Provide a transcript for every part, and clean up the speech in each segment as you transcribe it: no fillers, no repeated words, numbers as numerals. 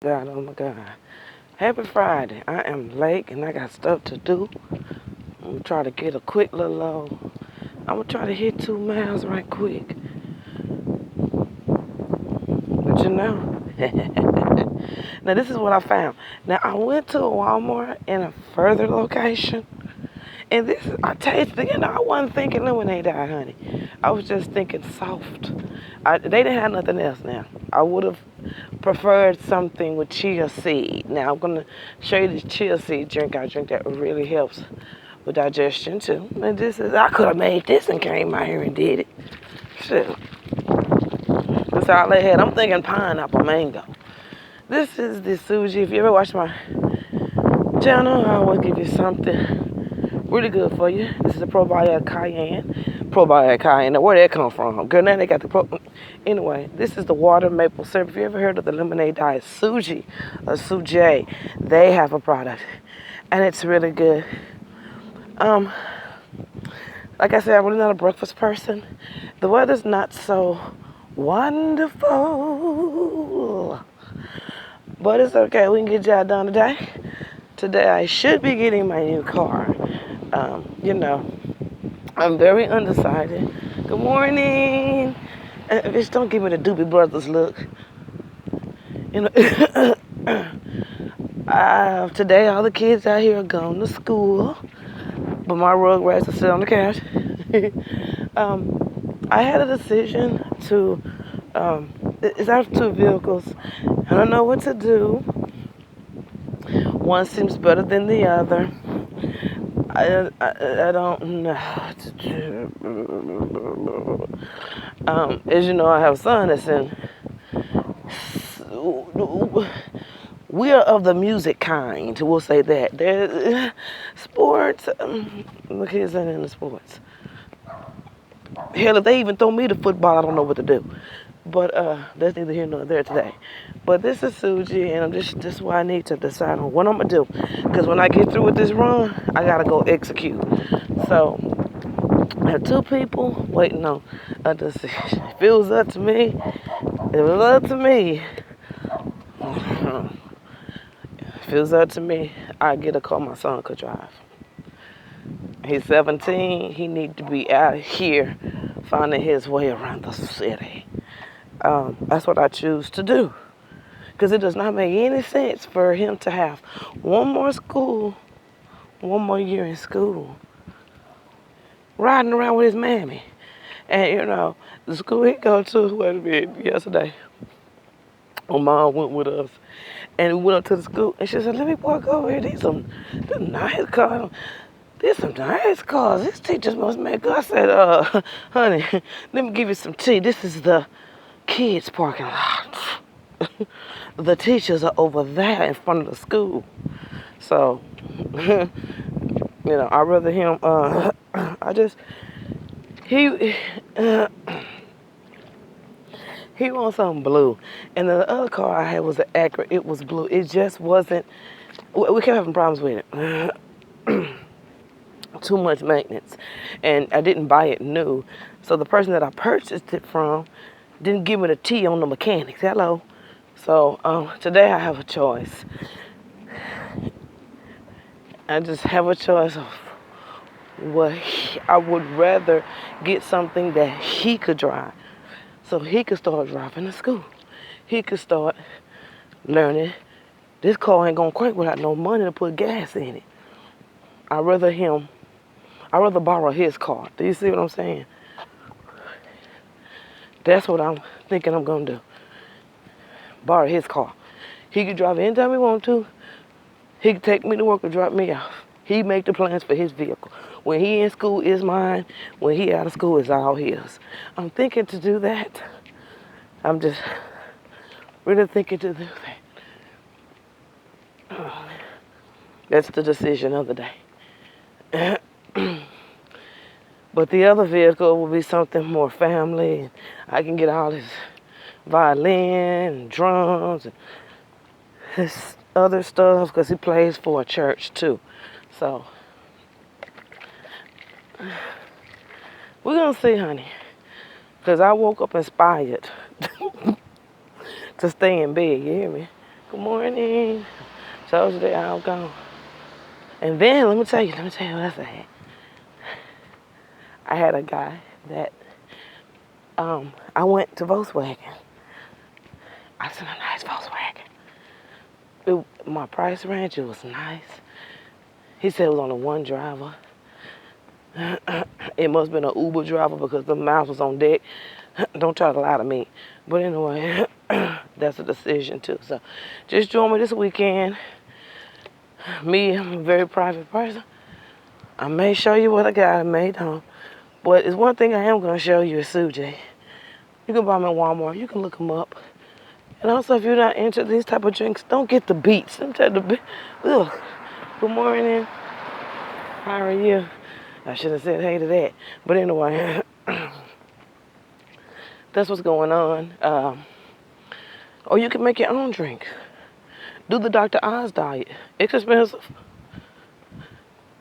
God, oh my God. Happy Friday. I am late and I got stuff to do. I'm gonna try to get a quick little I'm gonna try to hit 2 miles right quick. But you know, now this is what I found. Now I went to a Walmart in a further location. And this, I tasted, I wasn't thinking lemonade, honey. I was just thinking soft. They didn't have nothing else now. I would have preferred something with chia seed. Now I'm gonna show you this chia seed drink I drink that really helps with digestion too. And I could have made this and came out here and did it. Shit, that's all they had. I'm thinking pineapple mango. This is the Suji. If you ever watch my channel, I always give you something really good for you. This is a probiotic cayenne. Probiotic cayenne. Now, where that come from? Girl, now they got the Anyway, this is the water maple syrup. If you ever heard of the lemonade diet, Suji or Sujay, they have a product, and it's really good. Like I said, I'm really not a breakfast person. The weather's not so wonderful, but it's okay. We can get y'all done today. Today I should be getting my new car. You know, I'm very undecided. Good morning. Bitch, don't give me the Doobie Brothers look. You know, today all the kids out here are going to school, but my rugrats are still on the couch. I had a decision to, it's out of two vehicles. I don't know what to do. One seems better than the other. I don't know what to do. As you know, I have a son that's in. We are of the music kind. We'll say that. There's sports. The kids ain't into sports. Hell, if they even throw me the football, I don't know what to do. But that's neither here nor there today. But this is Suji, and this is why I need to decide on what I'm gonna do. Because when I get through with this run, I gotta go execute. So I have two people waiting on a decision. If it was up to me, if it was up to me, if it was up to me, I'd get a call my son could drive. He's 17. He need to be out here finding his way around the city. That's what I choose to do. Because it does not make any sense for him to have one more year in school, riding around with his mammy. And, the school he go to, yesterday, my mom went with us. And we went up to the school, and she said, let me walk over here. These nice cars. These some nice cars. This teachers must make good. I said, honey, let me give you some tea. This is the kids' parking lot. The teachers are over there in front of the school. So, I'd rather him, he wants something blue. And the other car I had was an Acura. It was blue. It just wasn't, we kept having problems with it. Too much maintenance. And I didn't buy it new. So the person that I purchased it from didn't give me the T on the mechanics. Hello. So today I have a choice. I just have a choice of I would rather get something that he could drive. So he could start driving to school. He could start learning. This car ain't gonna crank without no money to put gas in it. I'd rather borrow his car. Do you see what I'm saying? That's what I'm thinking I'm gonna do. Borrow his car. He could drive anytime he wants to. He could take me to work or drop me off. He make the plans for his vehicle. When he in school, it's mine. When he out of school, it's all his. I'm thinking to do that. I'm just really thinking to do that. That's the decision of the day. But the other vehicle will be something more family. I can get all his violin and drums and his other stuff because he plays for a church too. So we're gonna see, honey. Because I woke up inspired to stay in bed, you hear me? Good morning. Told you they all gone. And then let me tell you what else I had. I had a guy that I went to Volkswagen. I seen a nice Volkswagen. My price range, it was nice. He said it was only one driver. It must have been an Uber driver because the mouse was on deck. Don't try to lie to me. But anyway, that's a decision too. So just join me this weekend. Me, I'm a very private person. I may show you what I got, I may don't. But it's one thing I am going to show you is Sujay. You can buy them at Walmart. You can look them up. And also, if you're not into these type of drinks, don't get the beets. Ugh. Good morning. How are you? I should have said hey to that. But anyway, that's what's going on. Or you can make your own drink. Do the Dr. Oz diet. It's expensive.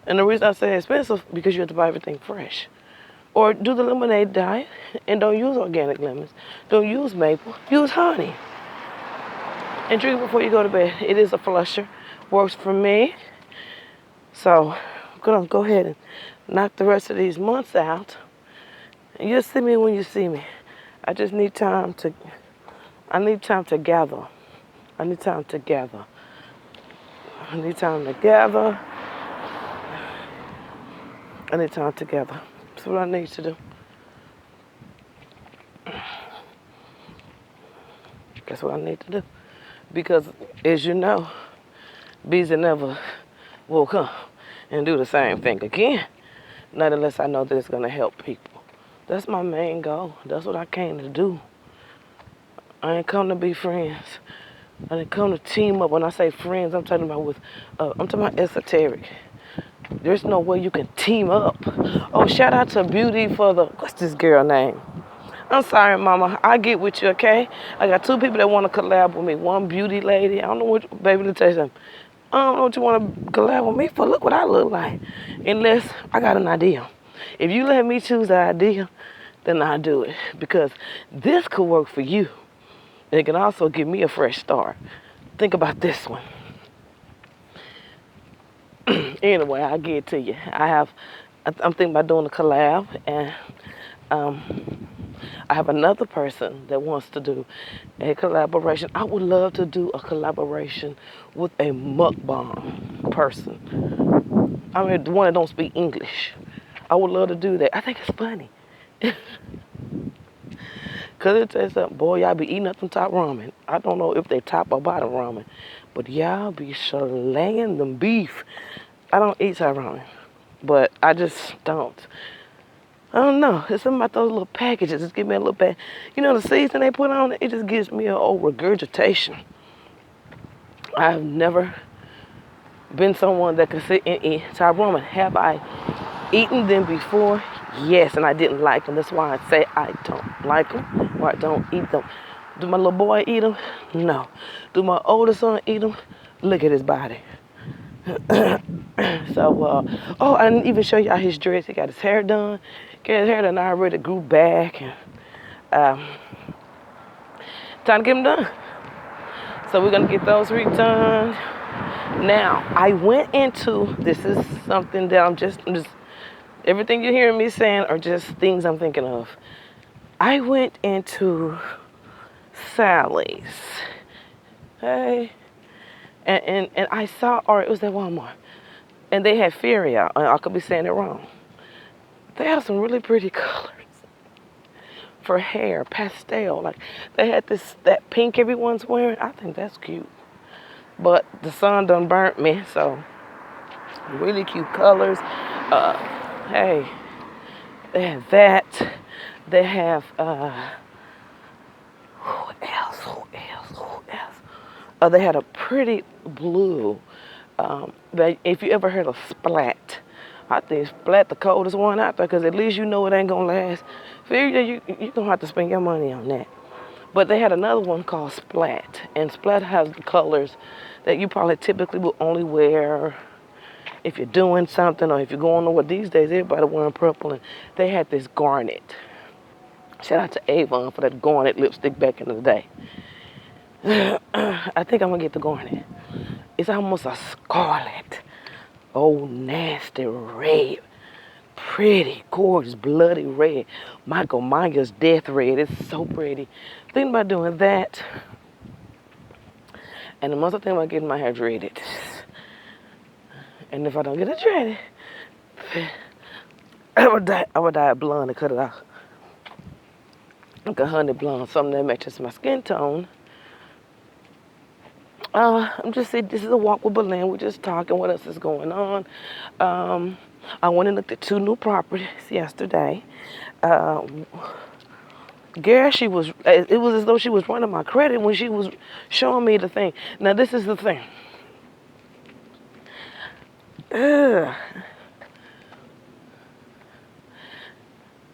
And the reason I say expensive, because you have to buy everything fresh. Or do the lemonade diet and don't use organic lemons. Don't use maple. Use honey. And drink before you go to bed. It is a flusher. Works for me. So I'm going to go ahead and knock the rest of these months out. And you'll see me when you see me. I just need time to gather. I need time to gather. I need time to gather. I need time together. That's what I need to do. That's what I need to do. Because, as you know, Beezy never will come and do the same thing again. Not unless I know that it's going to help people. That's my main goal. That's what I came to do. I ain't come to be friends. I didn't come to team up. When I say friends, I'm talking about esoteric. There's no way you can team up. Oh, shout out to Beauty for what's this girl name? I'm sorry, Mama. I get with you, okay? I got two people that want to collab with me. One beauty lady. I don't know what, baby, let me tell you something. I don't know what you want to collab with me for. Look what I look like. Unless I got an idea. If you let me choose the idea, then I'll do it. Because this could work for you. And it can also give me a fresh start. Think about this one. Anyway, I'll get it to you. I'm thinking about doing a collab, and I have another person that wants to do a collaboration. I would love to do a collaboration with a mukbang person. I mean, the one that don't speak English. I would love to do that. I think it's funny. Because it says something, boy, y'all be eating up them top ramen. I don't know if they top or bottom ramen, but y'all be slaying them beef. I don't eat top ramen, but I just don't. I don't know. It's something about those little packages. Just give me a little bit. You know, the season they put on it, it just gives me an old regurgitation. I've never been someone that could sit and eat top ramen. Have I eaten them before? Yes, and I didn't like them. That's why I say I don't like them or I don't eat them. Do my little boy eat them? No. Do my older son eat them? Look at his body. So, I didn't even show y'all his dress. He got his hair done. Got his hair done already grew back. And time to get him done. So we're going to get those redone. Now, I went into, this is something that I'm just everything you're hearing me saying are just things I'm thinking of. I went into Sally's. Hey. And I saw, or it was at Walmart. And they had Fairy out. I could be saying it wrong. They have some really pretty colors for hair, pastel. Like they had that pink everyone's wearing. I think that's cute. But the sun done burnt me, so really cute colors. Hey, they have that. They have who else? They had a pretty blue. If you ever heard of Splat, I think Splat the coldest one out there because at least you know it ain't gonna last. Figure you gonna have to spend your money on that. But they had another one called Splat, and Splat has the colors that you probably typically will only wear if you're doing something or if you're going over. These days everybody wearing purple, and they had this garnet. Shout out to Avon for that garnet lipstick back in the day. I think I'm gonna get the garnet. It's almost a scarlet. Oh, nasty red. Pretty, gorgeous, bloody red. Michael Myers death red. It's so pretty. Thinking about doing that. And I'm also thinking about getting my hair dreaded. And if I don't get it dreaded, I would dye it blonde and cut it off. Like a honey blonde, something that matches my skin tone. I'm just saying, this is a walk with Belen. We're just talking. What else is going on? I went and looked at 2 new properties yesterday. Girl, it was as though she was running my credit when she was showing me the thing. Now, this is the thing.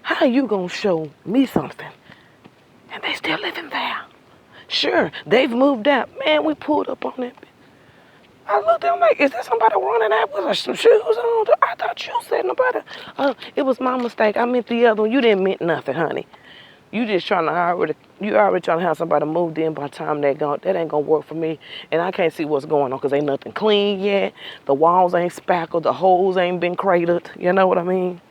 How you gonna show me something and they still living there? Sure, they've moved out. Man, we pulled up on it. I looked at them like, is there somebody running out with some shoes on? I thought you said nobody. It was my mistake. I meant the other one. You didn't mean nothing, honey. You just trying to already trying to have somebody moved in by the time they're gone. That ain't gonna work for me. And I can't see what's going on because ain't nothing clean yet. The walls ain't spackled. The holes ain't been cratered. You know what I mean?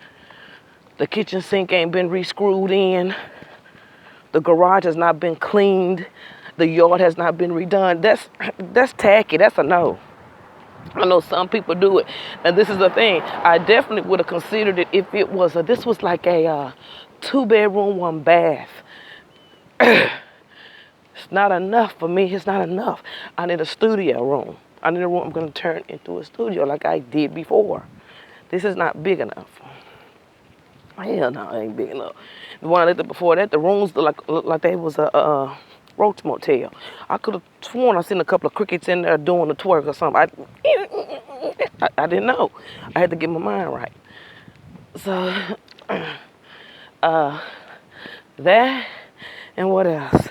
The kitchen sink ain't been re-screwed in. The garage has not been cleaned. The yard has not been redone. That's tacky. That's a no. I know some people do it. And this is the thing. I definitely would have considered it if it was this was like a 2-bedroom, 1 bath. It's not enough for me. It's not enough. I need a studio room. I need a room I'm going to turn into a studio like I did before. This is not big enough. Hell no, it ain't big enough. The one I lived at before that, the rooms look like they was a roach motel. I could have sworn I seen a couple of crickets in there doing a twerk or something. I didn't know. I had to get my mind right. So, that and what else?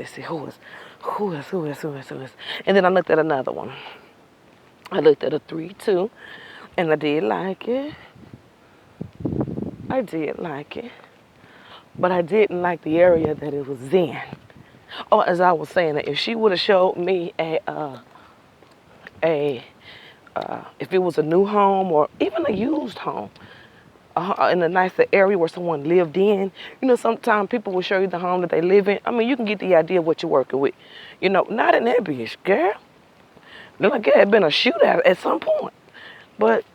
See, who is? And then I looked at another one. I looked at a 3-2, and I did like it. But I didn't like the area that it was in. Oh, as I was saying, if she would have showed me if it was a new home or even a used home in a nicer area where someone lived in, you know, sometimes people will show you the home that they live in. I mean, you can get the idea of what you're working with. You know, not in that bitch, girl. Looked like it had been a shootout at some point. But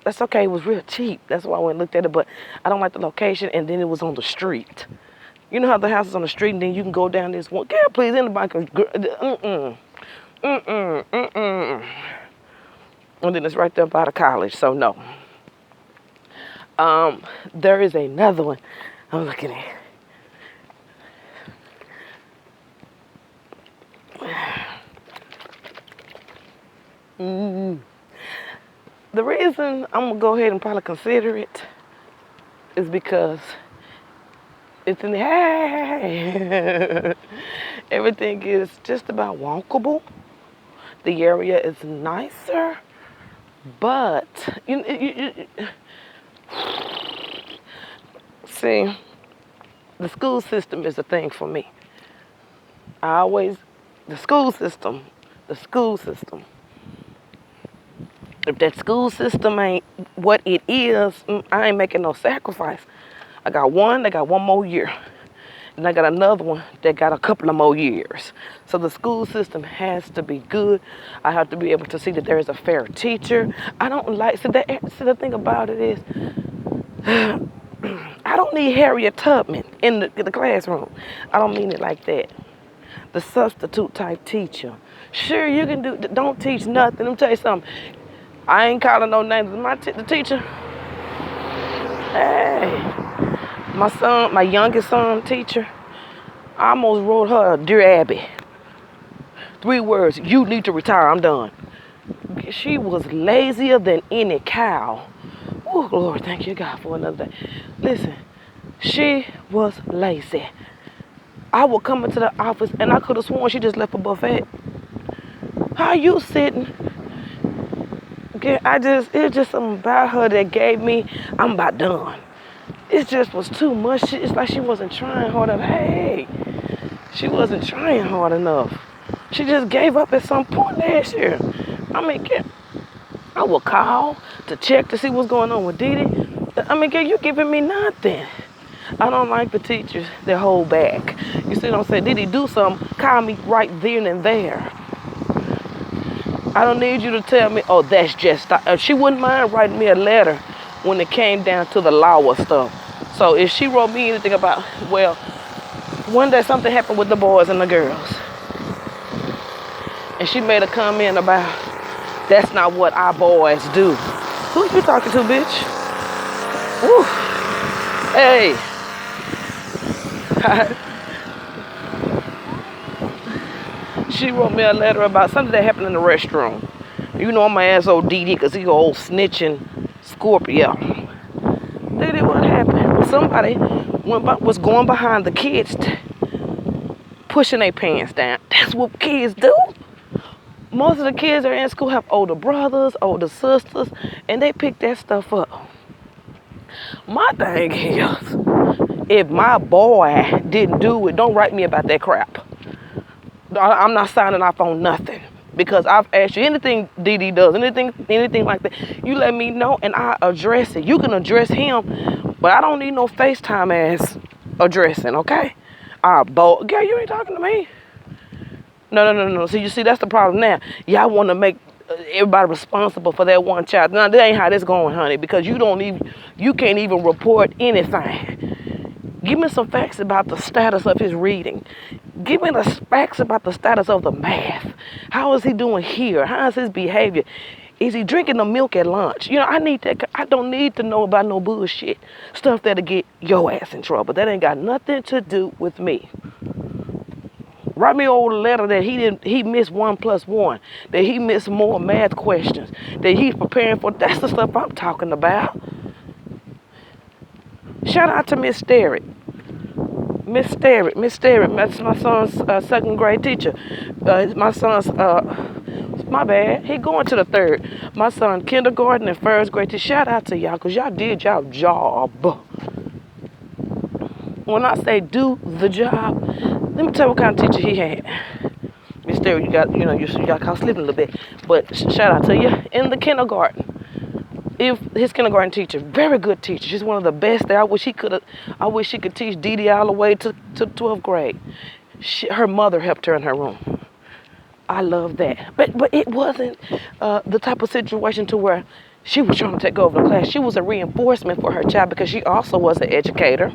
that's okay. It was real cheap. That's why I went and looked at it. But I don't like the location. And then it was on the street. You know how the house is on the street and then you can go down this one. Girl, please, anybody can. And then it's right there by the college. So, no. There is another one I'm looking at. The reason I'm gonna go ahead and probably consider it is because it's in the everything is just about walkable. The area is nicer, but see, the school system is a thing for me. The school system. If that school system ain't what it is, I ain't making no sacrifice. I got one more year. And I got another one that got a couple of more years. So the school system has to be good. I have to be able to see that there is a fair teacher. I don't like, see the thing about it is, I don't need Harriet Tubman in the classroom. I don't mean it like that. The substitute type teacher. Sure, you can don't teach nothing. Let me tell you something. I ain't calling no names. The teacher, hey, my youngest son teacher, I almost wrote her, Dear Abby. 3 words, you need to retire, I'm done. She was lazier than any cow. Oh, Lord, thank you, God, for another day. Listen, she was lazy. I would come into the office and I could have sworn she just left a buffet. How you sitting? It's just something about her that gave me, I'm about done. it just was too much. It's like she wasn't trying hard enough. Hey, she wasn't trying hard enough. She just gave up at some point last year. I mean, I would call to check to see what's going on with Dee Dee. I mean, girl, you giving me nothing. I don't like the teachers that hold back. You see what I'm saying? Dee Dee, do something. Call me right then and there. I don't need you to tell me, oh, that's just, she wouldn't mind writing me a letter when it came down to the law or stuff. So if she wrote me anything about, well, one day something happened with the boys and the girls. And she made a comment about, that's not what our boys do. Who you talking to, bitch? Woo. Hey. She wrote me a letter about something that happened in the restroom. You know my ass old Dee Dee, because he old snitching Scorpio. Dee Dee, what happened? Well, somebody was going behind the kids, pushing their pants down. That's what kids do. Most of the kids that are in school have older brothers, older sisters, and they pick that stuff up. My thing is, if my boy didn't do it, don't write me about that crap. I'm not signing off on nothing. Because I've asked you anything Dee Dee does, anything like that, you let me know and I address it. You can address him, but I don't need no FaceTime ass addressing, okay? Girl, you ain't talking to me. No. See, that's the problem now. Y'all want to make everybody responsible for that one child. Now, that ain't how this going, honey, because you can't even report anything. Give me some facts about the status of his reading. Give me the facts about the status of the math. How is he doing here? How is his behavior? Is he drinking the milk at lunch? You know, I need that. I don't need to know about no bullshit stuff that'll get your ass in trouble. That ain't got nothing to do with me. Write me an old letter that he missed 1 + 1, that he missed more math questions, that he's preparing for. That's the stuff I'm talking about. Shout out to Miss Sterrett. Miss Sterrett, that's my son's 2nd grade teacher. My son's, my bad, he going to the 3rd. My son, kindergarten and 1st grade teacher. Shout out to y'all, because y'all did y'all job. When I say do the job, let me tell you what kind of teacher he had. Miss Sterrett, you got caught sleeping a little bit. But shout out to you. In the kindergarten. If his kindergarten teacher, very good teacher. She's one of the best there. I wish she could teach Dee Dee all the way to 12th grade. Her mother helped her in her room. I love that. But it wasn't the type of situation to where she was trying to take over the class. She was a reinforcement for her child because she also was an educator.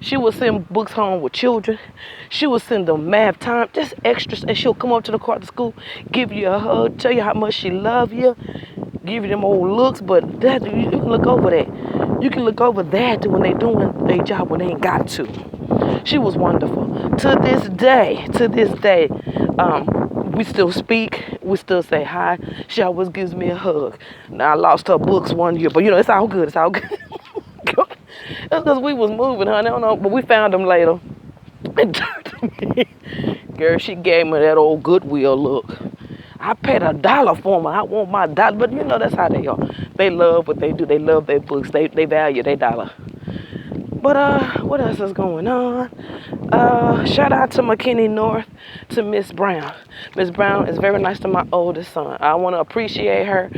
She would send books home with children. She would send them math time, just extras, and she'll come up to the car to school, give you a hug, tell you how much she loves you, give you them old looks, but that you can look over that. You can look over that when they doing their job when they ain't got to. She was wonderful. To this day, we still speak. We still say hi. She always gives me a hug. Now, I lost her books one year, but it's all good. It's all good. That's because we was moving, honey. I don't know, but we found them later. And girl, she gave me that old Goodwill look. I paid $1 for them. I want my dollar, but that's how they are. They love what they do. They love their books. They value their dollar. But what else is going on? Shout out to McKinney North, to Miss Brown. Miss Brown is very nice to my oldest son. I want to appreciate her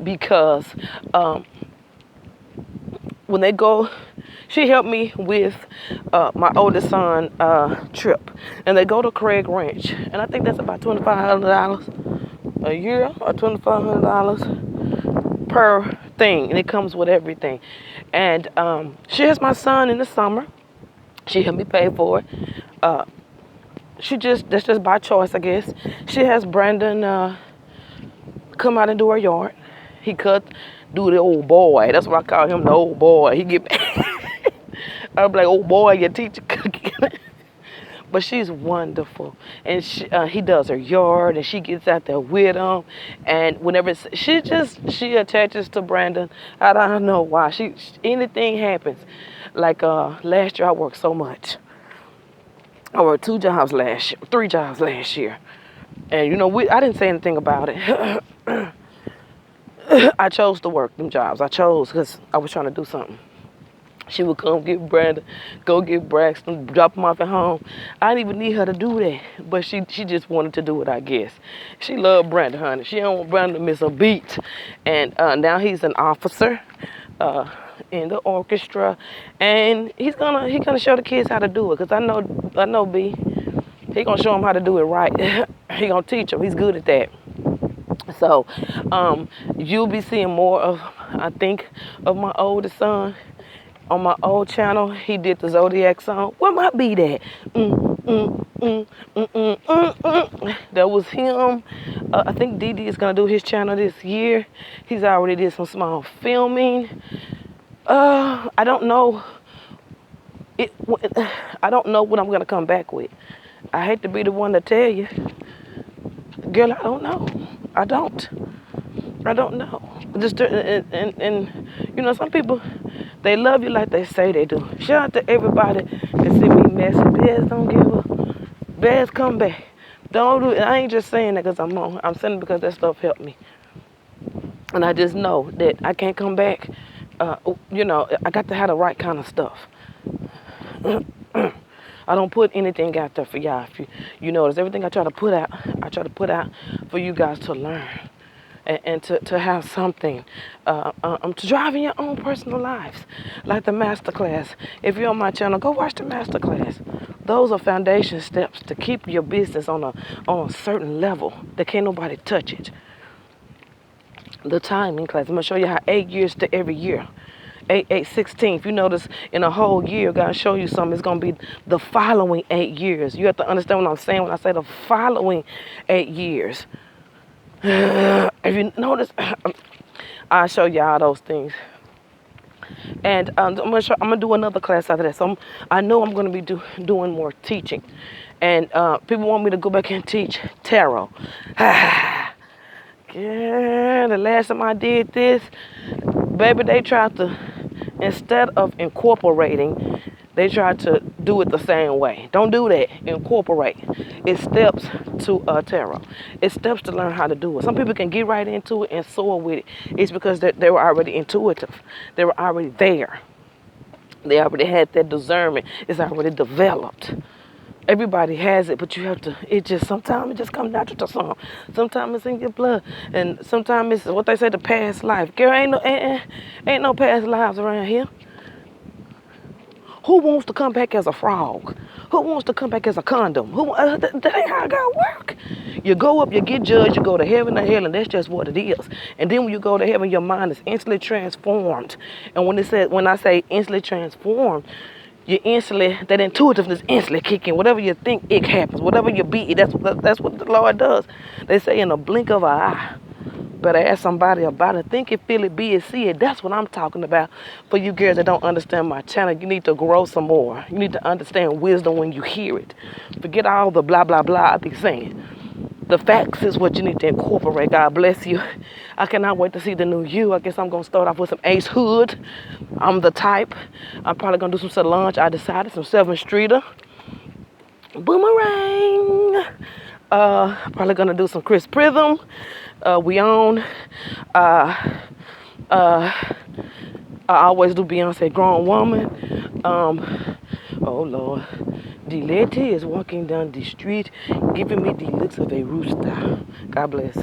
because when they go, she helped me with my oldest son trip, and they go to Craig Ranch, and I think that's about $2,500 a year or $2,500 per thing, and it comes with everything. And she has my son in the summer. She helped me pay for it. That's just by choice, I guess. She has Brandon come out and do her yard. He do the old boy. That's what I call him, the old boy. He get I'm like, old boy, your teacher cooking. But she's wonderful, and he does her yard, and she gets out there with him. And whenever she attaches to Brandon, I don't know why. Anything happens. Like last year, I worked so much. I worked 3 jobs last year, and I didn't say anything about it. I chose to work them jobs. I chose because I was trying to do something. She would come get Brandon, go get Braxton, drop him off at home. I didn't even need her to do that, but she just wanted to do it, I guess. She loved Brandon, honey. She don't want Brandon to miss a beat. And now he's an officer in the orchestra, and he gonna show the kids how to do it. Cause I know B. He gonna show them how to do it right. He gonna teach them. He's good at that. So you'll be seeing more of, I think, of my oldest son. On my old channel, he did the Zodiac song. Where my beat at? That was him. I think Didi is gonna do his channel this year. He's already did some small filming. I don't know. I don't know what I'm gonna come back with. I hate to be the one to tell you, girl. I don't know. I don't know. Just and you know, some people, they love you like they say they do. Shout out to everybody that send me messages. Bears don't give up. Bears come back. Don't do it. I ain't just saying that because I'm on. I'm saying it because that stuff helped me. And I just know that I can't come back. You know, I got to have the right kind of stuff. I don't put anything out there for y'all. If you notice, everything I try to put out for you guys to learn. And to have something to drive in your own personal lives, like the masterclass. If you're on my channel, go watch the masterclass. Those are foundation steps to keep your business on a certain level that can't nobody touch it. The timing class, I'm gonna show you how 8 years to every year. 8/16. If you notice, in a whole year, God show you something. It's gonna be the following 8 years. You have to understand what I'm saying when I say the following 8 years. If you notice, I'll show y'all those things. And I'm gonna do another class after that. So I know I'm gonna be doing more teaching. And people want me to go back and teach tarot. Yeah, the last time I did this, baby, they tried to, instead of incorporating, they tried to do it the same way. Don't do that. Incorporate. It's steps to tarot. It's steps to learn how to do it. Some people can get right into it and soar with it. It's because they were already intuitive. They were already there. They already had that discernment. It's already developed. Everybody has it, but you have to, sometimes it just comes natural to some. Sometimes it's in your blood. And sometimes it's what they say, the past life. Girl, ain't no past lives around here. Who wants to come back as a frog? Who wants to come back as a condom? That ain't how God work. You go up, you get judged, you go to heaven or hell, and that's just what it is. And then when you go to heaven, your mind is instantly transformed. And when I say instantly transformed, that intuitiveness instantly kick in. Whatever you think, it happens. Whatever you be, that's what the Lord does. They say in a blink of an eye. Better ask somebody about it. Think it, feel it, be it, see it. That's what I'm talking about. For you girls that don't understand my channel, you need to grow some more. You need to understand wisdom when you hear it. Forget all the blah, blah, blah I be saying. The facts is what you need to incorporate. God bless you. I cannot wait to see the new you. I guess I'm going to start off with some Ace Hood. I'm the type. I'm probably going to do some Solange. I decided some 7th Streeter. Boomerang. Probably going to do some Chris Prism. We on. I always do Beyonce Grown Woman. Oh Lord. The lady is walking down the street, giving me the looks of a rooster. God bless.